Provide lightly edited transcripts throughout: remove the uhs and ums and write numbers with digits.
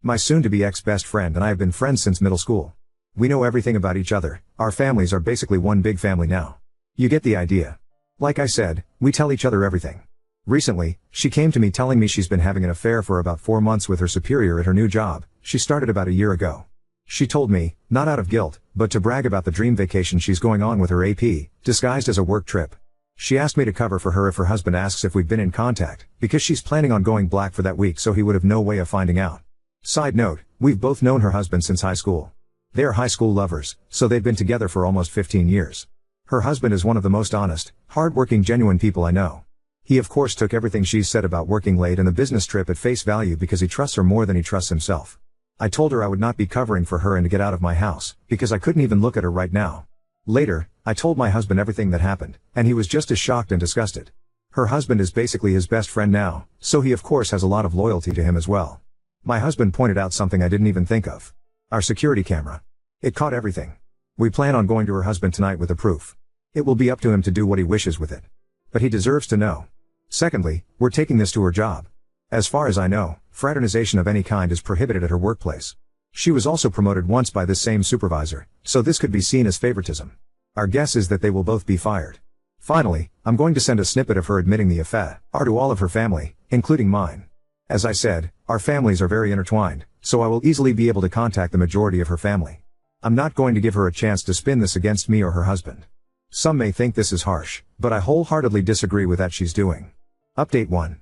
My soon-to-be ex-best friend and I have been friends since middle school. We know everything about each other, our families are basically one big family now. You get the idea. Like I said, we tell each other everything. Recently, she came to me telling me she's been having an affair for about 4 months with her superior at her new job. She started about a year ago. She told me, not out of guilt, but to brag about the dream vacation she's going on with her AP, disguised as a work trip. She asked me to cover for her if her husband asks if we've been in contact, because she's planning on going black for that week so he would have no way of finding out. Side note, we've both known her husband since high school. They are high school lovers, so they've been together for almost 15 years. Her husband is one of the most honest, hard-working, genuine people I know. He of course took everything she's said about working late and the business trip at face value because he trusts her more than he trusts himself. I told her I would not be covering for her and to get out of my house, because I couldn't even look at her right now. Later, I told my husband everything that happened, and he was just as shocked and disgusted. Her husband is basically his best friend now, so he of course has a lot of loyalty to him as well. My husband pointed out something I didn't even think of. Our security camera. It caught everything. We plan on going to her husband tonight with the proof. It will be up to him to do what he wishes with it. But he deserves to know. Secondly, we're taking this to her job. As far as I know, fraternization of any kind is prohibited at her workplace. She was also promoted once by this same supervisor, so this could be seen as favoritism. Our guess is that they will both be fired. Finally, I'm going to send a snippet of her admitting the affair to all of her family, including mine. As I said, our families are very intertwined, so I will easily be able to contact the majority of her family. I'm not going to give her a chance to spin this against me or her husband. Some may think this is harsh, but I wholeheartedly disagree with that she's doing. Update 1.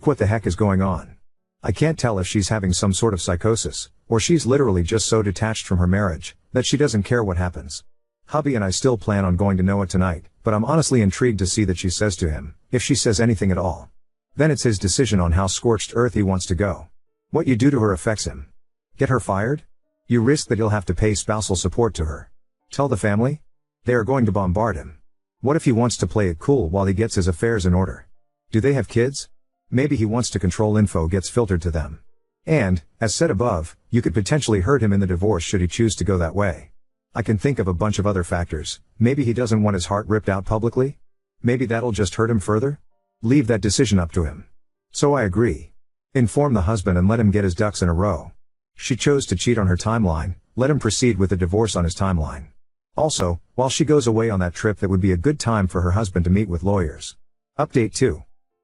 What the heck is going on? I can't tell if she's having some sort of psychosis, or she's literally just so detached from her marriage, that she doesn't care what happens. Hubby and I still plan on going to Noah tonight, but I'm honestly intrigued to see that she says to him, if she says anything at all. Then it's his decision on how scorched earth he wants to go. What you do to her affects him. Get her fired? You risk that he'll have to pay spousal support to her. Tell the family? They are going to bombard him. What if he wants to play it cool while he gets his affairs in order? Do they have kids? Maybe he wants to control info gets filtered to them. And, as said above, you could potentially hurt him in the divorce should he choose to go that way. I can think of a bunch of other factors. Maybe he doesn't want his heart ripped out publicly? Maybe that'll just hurt him further? Leave that decision up to him. So I agree. Inform the husband and let him get his ducks in a row. She chose to cheat on her timeline, let him proceed with the divorce on his timeline. Also, while she goes away on that trip, that would be a good time for her husband to meet with lawyers. Update 2.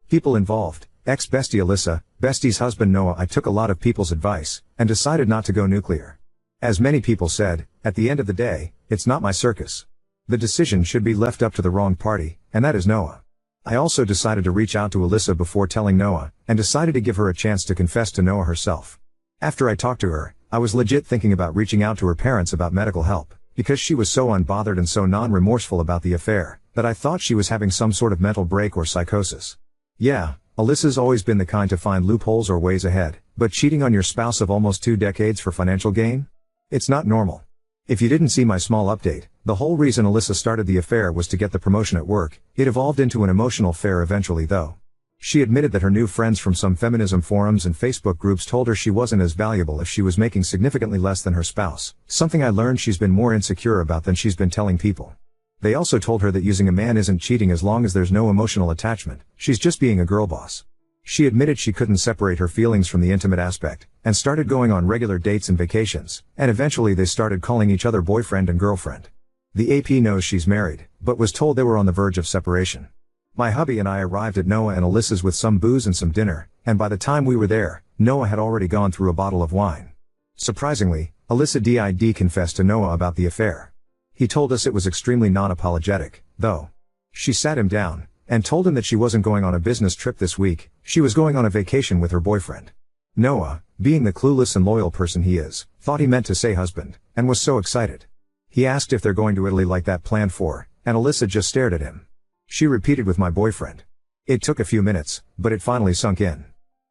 People involved. Ex-bestie Alyssa, bestie's husband Noah. I took a lot of people's advice, and decided not to go nuclear. As many people said, at the end of the day, it's not my circus. The decision should be left up to the wrong party, and that is Noah. I also decided to reach out to Alyssa before telling Noah, and decided to give her a chance to confess to Noah herself. After I talked to her, I was legit thinking about reaching out to her parents about medical help, because she was so unbothered and so non-remorseful about the affair, that I thought she was having some sort of mental break or psychosis. Yeah, Alyssa's always been the kind to find loopholes or ways ahead, but cheating on your spouse of almost 2 decades for financial gain? It's not normal. If you didn't see my small update, the whole reason Alyssa started the affair was to get the promotion at work. It evolved into an emotional affair eventually though. She admitted that her new friends from some feminism forums and Facebook groups told her she wasn't as valuable if she was making significantly less than her spouse, something I learned she's been more insecure about than she's been telling people. They also told her that using a man isn't cheating as long as there's no emotional attachment, she's just being a girl boss. She admitted she couldn't separate her feelings from the intimate aspect, and started going on regular dates and vacations, and eventually they started calling each other boyfriend and girlfriend. The AP knows she's married, but was told they were on the verge of separation. My hubby and I arrived at Noah and Alyssa's with some booze and some dinner, and by the time we were there, Noah had already gone through a bottle of wine. Surprisingly, Alyssa did confess to Noah about the affair. He told us it was extremely non-apologetic, though. She sat him down, and told him that she wasn't going on a business trip this week, she was going on a vacation with her boyfriend. Noah, being the clueless and loyal person he is, thought he meant to say husband, and was so excited. He asked if they're going to Italy like that planned for, and Alyssa just stared at him. She repeated with my boyfriend. It took a few minutes, but it finally sunk in.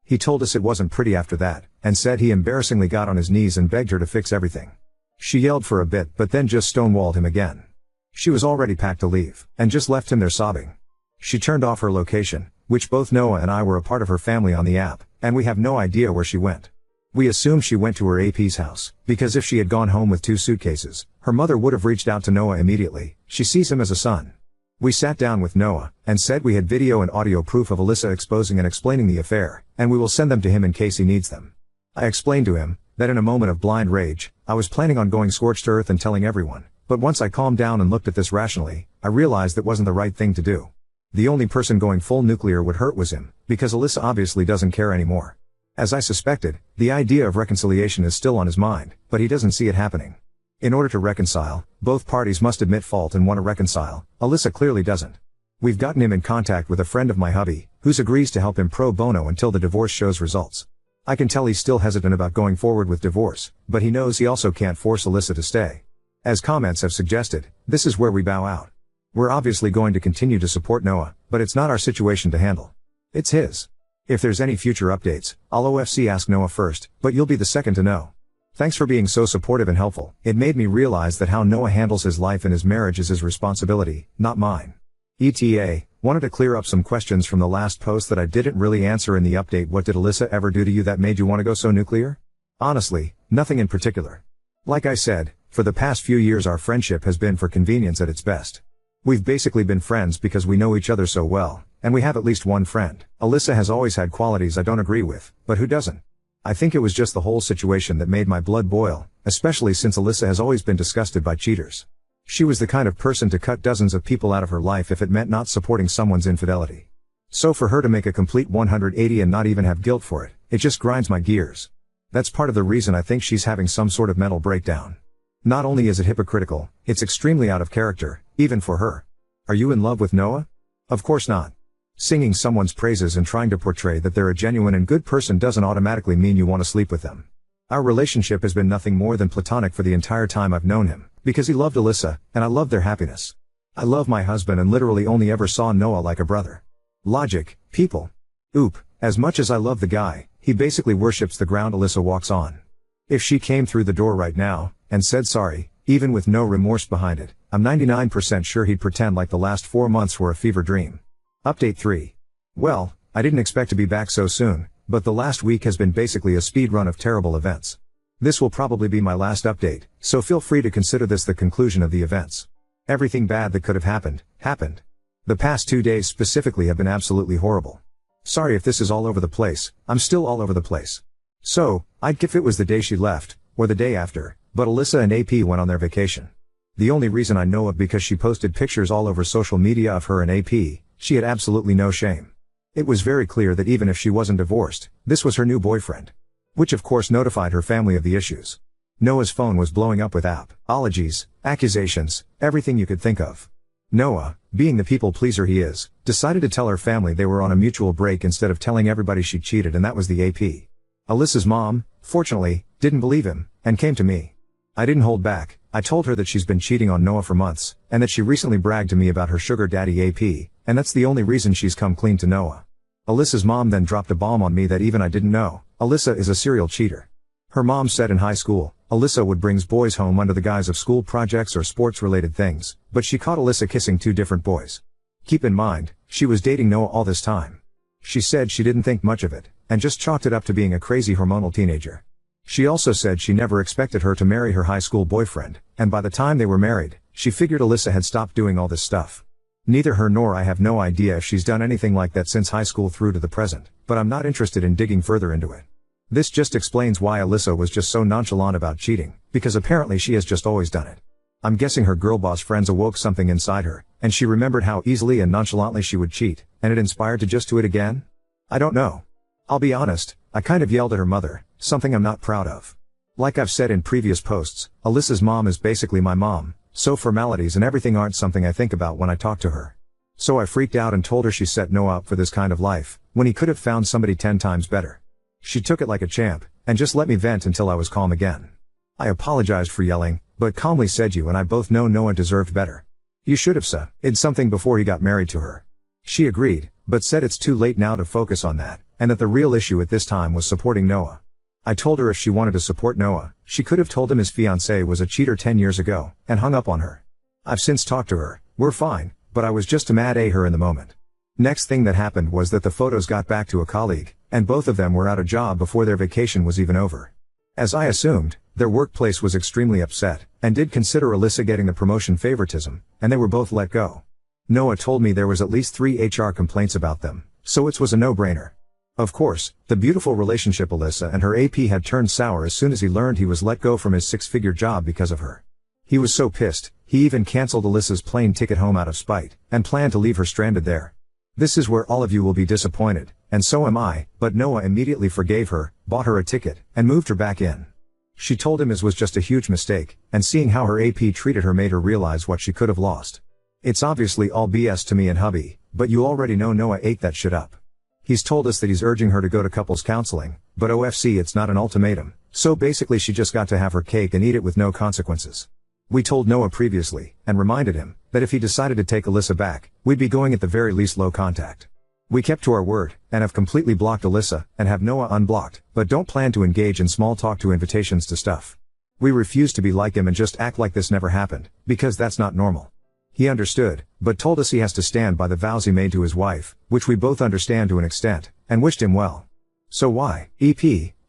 He told us it wasn't pretty after that, and said he embarrassingly got on his knees and begged her to fix everything. She yelled for a bit but then just stonewalled him again. She was already packed to leave, and just left him there sobbing. She turned off her location, which both Noah and I were a part of her family on the app, and we have no idea where she went. We assume she went to her AP's house, because if she had gone home with 2 suitcases, her mother would have reached out to Noah immediately. She sees him as a son. We sat down with Noah, and said we had video and audio proof of Alyssa exposing and explaining the affair, and we will send them to him in case he needs them. I explained to him that in a moment of blind rage, I was planning on going scorched earth and telling everyone, but once I calmed down and looked at this rationally, I realized that wasn't the right thing to do. The only person going full nuclear would hurt was him, because Alyssa obviously doesn't care anymore. As I suspected, the idea of reconciliation is still on his mind, but he doesn't see it happening. In order to reconcile, both parties must admit fault and want to reconcile. Alyssa clearly doesn't. We've gotten him in contact with a friend of my hubby, who agrees to help him pro bono until the divorce shows results. I can tell he's still hesitant about going forward with divorce, but he knows he also can't force Alyssa to stay. As comments have suggested, this is where we bow out. We're obviously going to continue to support Noah, but it's not our situation to handle. It's his. If there's any future updates, I'll OFC ask Noah first, but you'll be the second to know. Thanks for being so supportive and helpful. It made me realize that how Noah handles his life and his marriage is his responsibility, not mine. ETA, wanted to clear up some questions from the last post that I didn't really answer in the update. What did Alyssa ever do to you that made you want to go so nuclear? Honestly, nothing in particular. Like I said, for the past few years our friendship has been for convenience at its best. We've basically been friends because we know each other so well, and we have at least one friend. Alyssa has always had qualities I don't agree with, but who doesn't? I think it was just the whole situation that made my blood boil, especially since Alyssa has always been disgusted by cheaters. She was the kind of person to cut dozens of people out of her life if it meant not supporting someone's infidelity. So for her to make a complete 180 and not even have guilt for it, it just grinds my gears. That's part of the reason I think she's having some sort of mental breakdown. Not only is it hypocritical, it's extremely out of character, even for her. Are you in love with Noah? Of course not. Singing someone's praises and trying to portray that they're a genuine and good person doesn't automatically mean you want to sleep with them. Our relationship has been nothing more than platonic for the entire time I've known him, because he loved Alyssa, and I loved their happiness. I love my husband and literally only ever saw Noah like a brother. Logic, people. Oop, as much as I love the guy, he basically worships the ground Alyssa walks on. If she came through the door right now, and said sorry, even with no remorse behind it, I'm 99% sure he'd pretend like the last 4 months were a fever dream. Update 3. Well, I didn't expect to be back so soon, but the last week has been basically a speed run of terrible events. This will probably be my last update, so feel free to consider this the conclusion of the events. Everything bad that could have happened, happened. The past 2 days specifically have been absolutely horrible. Sorry if this is all over the place, I'm still all over the place. So, I'd give it was the day she left, or the day after, but Alyssa and AP went on their vacation. The only reason I know of because she posted pictures all over social media of her and AP, she had absolutely no shame. It was very clear that even if she wasn't divorced, this was her new boyfriend. Which of course notified her family of the issues. Noah's phone was blowing up with apologies, accusations, everything you could think of. Noah, being the people pleaser he is, decided to tell her family they were on a mutual break instead of telling everybody she cheated, and that was the AP. Alyssa's mom, fortunately, didn't believe him, and came to me. I didn't hold back. I told her that she's been cheating on Noah for months, and that she recently bragged to me about her sugar daddy AP, and that's the only reason she's come clean to Noah. Alyssa's mom then dropped a bomb on me that even I didn't know. Alyssa is a serial cheater. Her mom said in high school, Alyssa would bring boys home under the guise of school projects or sports-related things, but she caught Alyssa kissing 2 different boys. Keep in mind, she was dating Noah all this time. She said she didn't think much of it, and just chalked it up to being a crazy hormonal teenager. She also said she never expected her to marry her high school boyfriend, and by the time they were married, she figured Alyssa had stopped doing all this stuff. Neither her nor I have no idea if she's done anything like that since high school through to the present, but I'm not interested in digging further into it. This just explains why Alyssa was just so nonchalant about cheating, because apparently she has just always done it. I'm guessing her girlboss friends awoke something inside her, and she remembered how easily and nonchalantly she would cheat, and it inspired to just do it again? I don't know. I'll be honest, I kind of yelled at her mother, something I'm not proud of. Like I've said in previous posts, Alyssa's mom is basically my mom, so formalities and everything aren't something I think about when I talk to her. So I freaked out and told her she set Noah up for this kind of life, when he could have found somebody 10 times better. She took it like a champ, and just let me vent until I was calm again. I apologized for yelling, but calmly said you and I both know Noah deserved better. You should have said something before he got married to her. She agreed, but said it's too late now to focus on that, and that the real issue at this time was supporting Noah. I told her if she wanted to support Noah, she could have told him his fiancée was a cheater 10 years ago, and hung up on her. I've since talked to her, we're fine, but I was just mad at her in the moment. Next thing that happened was that the photos got back to a colleague, and both of them were out of job before their vacation was even over. As I assumed, their workplace was extremely upset, and did consider Alyssa getting the promotion favoritism, and they were both let go. Noah told me there was at least 3 HR complaints about them, so it was a no-brainer. Of course, the beautiful relationship Alyssa and her AP had turned sour as soon as he learned he was let go from his six-figure job because of her. He was so pissed, he even cancelled Alyssa's plane ticket home out of spite, and planned to leave her stranded there. This is where all of you will be disappointed, and so am I, but Noah immediately forgave her, bought her a ticket, and moved her back in. She told him his was just a huge mistake, and seeing how her AP treated her made her realize what she could have lost. It's obviously all BS to me and hubby, but you already know Noah ate that shit up. He's told us that he's urging her to go to couples counseling, but OFC it's not an ultimatum, so basically she just got to have her cake and eat it with no consequences. We told Noah previously, and reminded him, that if he decided to take Alyssa back, we'd be going at the very least low contact. We kept to our word, and have completely blocked Alyssa, and have Noah unblocked, but don't plan to engage in small talk to invitations to stuff. We refuse to be like him and just act like this never happened, because that's not normal. He understood, but told us he has to stand by the vows he made to his wife, which we both understand to an extent, and wished him well. So why, EP,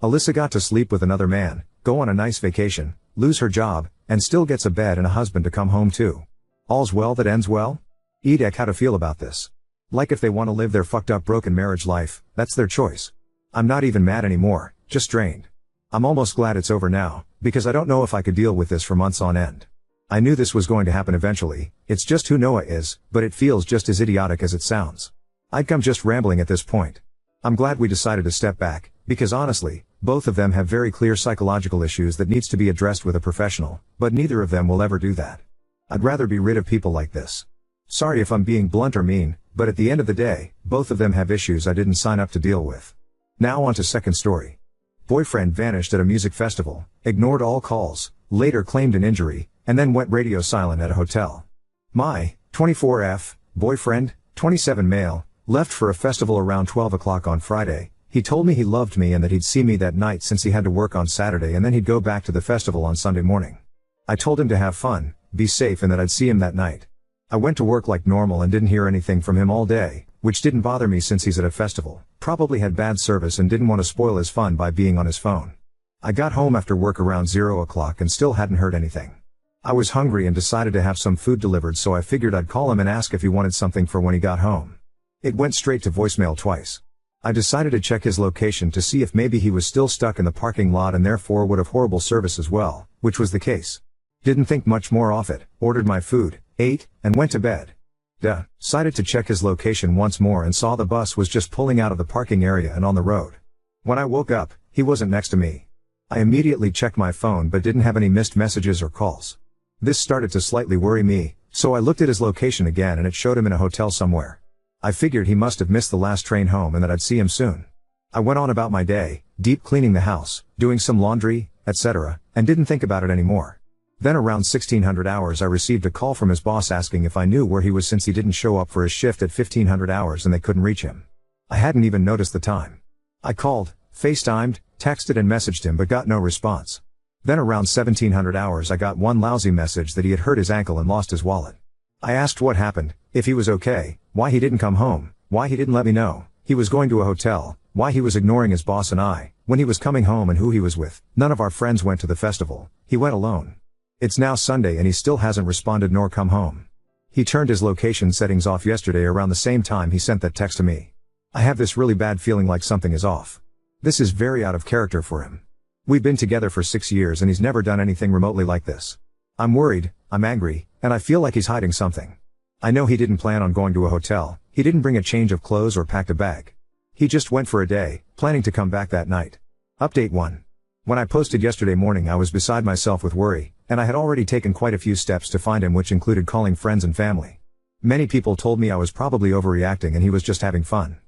Alyssa got to sleep with another man, go on a nice vacation, lose her job, and still gets a bed and a husband to come home to. All's well that ends well? Edek, how to feel about this? Like if they want to live their fucked up broken marriage life, that's their choice. I'm not even mad anymore, just drained. I'm almost glad it's over now, because I don't know if I could deal with this for months on end. I knew this was going to happen eventually, it's just who Noah is, but it feels just as idiotic as it sounds. I'm just rambling at this point. I'm glad we decided to step back, because honestly, both of them have very clear psychological issues that needs to be addressed with a professional, but neither of them will ever do that. I'd rather be rid of people like this. Sorry if I'm being blunt or mean, but at the end of the day, both of them have issues I didn't sign up to deal with. Now on to second story. Boyfriend vanished at a music festival, ignored all calls, later claimed an injury, and then went radio silent at a hotel. My 24F boyfriend, 27 male, left for a festival around 12 o'clock on Friday. He told me he loved me and that he'd see me that night since he had to work on Saturday and then he'd go back to the festival on Sunday morning. I told him to have fun, be safe and that I'd see him that night. I went to work like normal and didn't hear anything from him all day, which didn't bother me since he's at a festival, probably had bad service and didn't want to spoil his fun by being on his phone. I got home after work around 0 o'clock and still hadn't heard anything. I was hungry and decided to have some food delivered, so I figured I'd call him and ask if he wanted something for when he got home. It went straight to voicemail twice. I decided to check his location to see if maybe he was still stuck in the parking lot and therefore would have horrible service as well, which was the case. Didn't think much more of it, ordered my food, ate, and went to bed. Decided to check his location once more and saw the bus was just pulling out of the parking area and on the road. When I woke up, he wasn't next to me. I immediately checked my phone but didn't have any missed messages or calls. This started to slightly worry me, so I looked at his location again and it showed him in a hotel somewhere. I figured he must have missed the last train home and that I'd see him soon. I went on about my day, deep cleaning the house, doing some laundry, etc., and didn't think about it anymore. Then around 1600 hours I received a call from his boss asking if I knew where he was since he didn't show up for his shift at 1500 hours and they couldn't reach him. I hadn't even noticed the time. I called, FaceTimed, texted and messaged him but got no response. Then around 1700 hours I got one lousy message that he had hurt his ankle and lost his wallet. I asked what happened, if he was okay, why he didn't come home, why he didn't let me know, he was going to a hotel, why he was ignoring his boss and I, when he was coming home and who he was with. None of our friends went to the festival, he went alone. It's now Sunday and he still hasn't responded nor come home. He turned his location settings off yesterday around the same time he sent that text to me. I have this really bad feeling like something is off. This is very out of character for him. We've been together for 6 years and he's never done anything remotely like this. I'm worried, I'm angry, and I feel like he's hiding something. I know he didn't plan on going to a hotel, he didn't bring a change of clothes or packed a bag. He just went for a day, planning to come back that night. Update 1. When I posted yesterday morning I was beside myself with worry, and I had already taken quite a few steps to find him, which included calling friends and family. Many people told me I was probably overreacting and he was just having fun.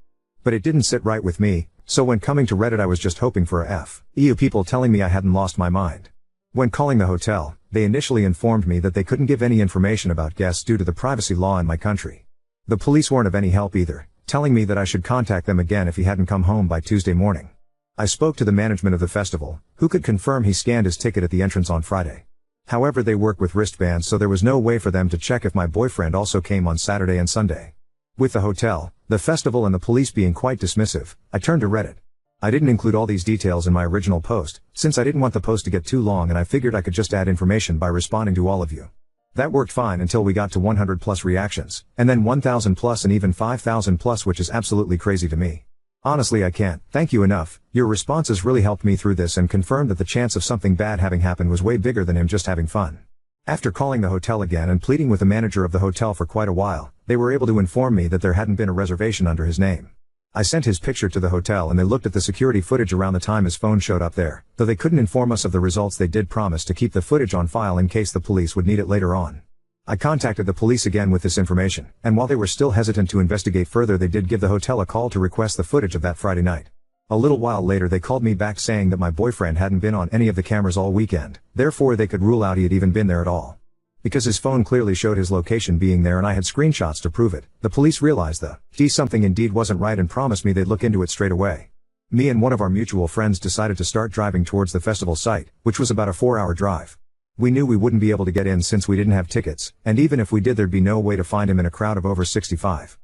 But it didn't sit right with me, so when coming to Reddit I was just hoping for a FU people telling me I hadn't lost my mind. When calling the hotel, they initially informed me that they couldn't give any information about guests due to the privacy law in my country. The police weren't of any help either, telling me that I should contact them again if he hadn't come home by Tuesday morning. I spoke to the management of the festival, who could confirm he scanned his ticket at the entrance on Friday. However, they work with wristbands, so there was no way for them to check if my boyfriend also came on Saturday and Sunday. With the hotel, the festival and the police being quite dismissive, I turned to Reddit. I didn't include all these details in my original post, since I didn't want the post to get too long and I figured I could just add information by responding to all of you. That worked fine until we got to 100 plus reactions, and then 1000 plus and even 5000 plus, which is absolutely crazy to me. Honestly, I can't thank you enough. Your responses really helped me through this and confirmed that the chance of something bad having happened was way bigger than him just having fun. After calling the hotel again and pleading with the manager of the hotel for quite a while, they were able to inform me that there hadn't been a reservation under his name. I sent his picture to the hotel and they looked at the security footage around the time his phone showed up there. Though they couldn't inform us of the results, they did promise to keep the footage on file in case the police would need it later on. I contacted the police again with this information, and while they were still hesitant to investigate further, they did give the hotel a call to request the footage of that Friday night. A little while later they called me back saying that my boyfriend hadn't been on any of the cameras all weekend, therefore they could rule out he had even been there at all. Because his phone clearly showed his location being there and I had screenshots to prove it, the police realized something indeed wasn't right and promised me they'd look into it straight away. Me and one of our mutual friends decided to start driving towards the festival site, which was about a 4-hour drive. We knew we wouldn't be able to get in since we didn't have tickets, and even if we did there'd be no way to find him in a crowd of over 65.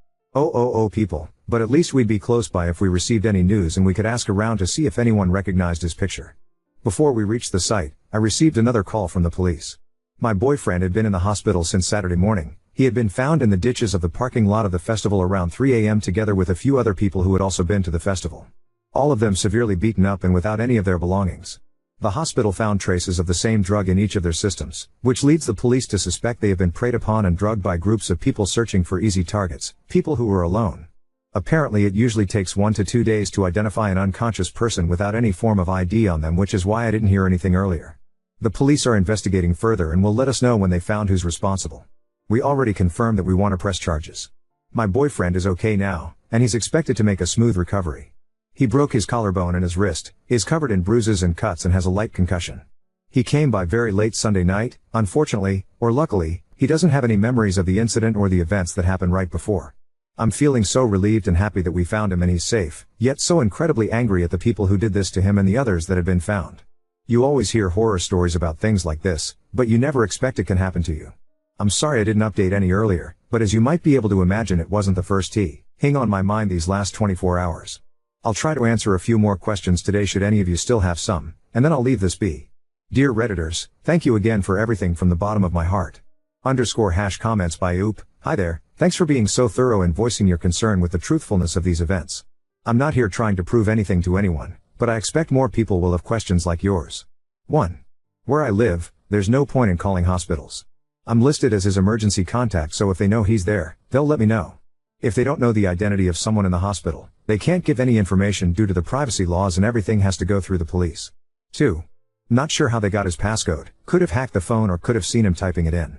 People, but at least we'd be close by if we received any news and we could ask around to see if anyone recognized his picture. Before we reached the site, I received another call from the police. My boyfriend had been in the hospital since Saturday morning. He had been found in the ditches of the parking lot of the festival around 3 a.m. together with a few other people who had also been to the festival. All of them severely beaten up and without any of their belongings. The hospital found traces of the same drug in each of their systems, which leads the police to suspect they have been preyed upon and drugged by groups of people searching for easy targets, people who were alone. Apparently it usually takes 1 to 2 days to identify an unconscious person without any form of ID on them, which is why I didn't hear anything earlier. The police are investigating further and will let us know when they found who's responsible. We already confirmed that we want to press charges. My boyfriend is okay now, and he's expected to make a smooth recovery. He broke his collarbone and his wrist, is covered in bruises and cuts and has a light concussion. He came by very late Sunday night. Unfortunately, or luckily, he doesn't have any memories of the incident or the events that happened right before. I'm feeling so relieved and happy that we found him and he's safe, yet so incredibly angry at the people who did this to him and the others that had been found. You always hear horror stories about things like this, but you never expect it can happen to you. I'm sorry I didn't update any earlier, but as you might be able to imagine, it wasn't the first thing on my mind these last 24 hours. I'll try to answer a few more questions today should any of you still have some, and then I'll leave this be. Dear Redditors, thank you again for everything from the bottom of my heart. _comments by Oop, hi there, thanks for being so thorough and voicing your concern with the truthfulness of these events. I'm not here trying to prove anything to anyone, but I expect more people will have questions like yours. 1. Where I live, there's no point in calling hospitals. I'm listed as his emergency contact, so if they know he's there, they'll let me know. If they don't know the identity of someone in the hospital, they can't give any information due to the privacy laws and everything has to go through the police. 2. Not sure how they got his passcode, could have hacked the phone or could have seen him typing it in.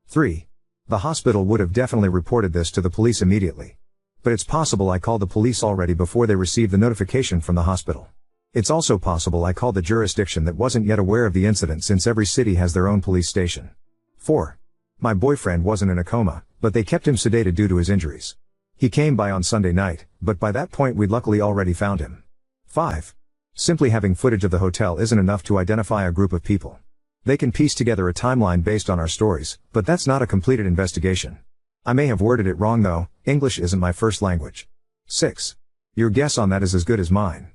3. The hospital would have definitely reported this to the police immediately. But it's possible I called the police already before they received the notification from the hospital. It's also possible I called the jurisdiction that wasn't yet aware of the incident, since every city has their own police station. 4. My boyfriend wasn't in a coma, but they kept him sedated due to his injuries. He came by on Sunday night, but by that point we'd luckily already found him. 5. Simply having footage of the hotel isn't enough to identify a group of people. They can piece together a timeline based on our stories, but that's not a completed investigation. I may have worded it wrong though, English isn't my first language. 6. Your guess on that is as good as mine.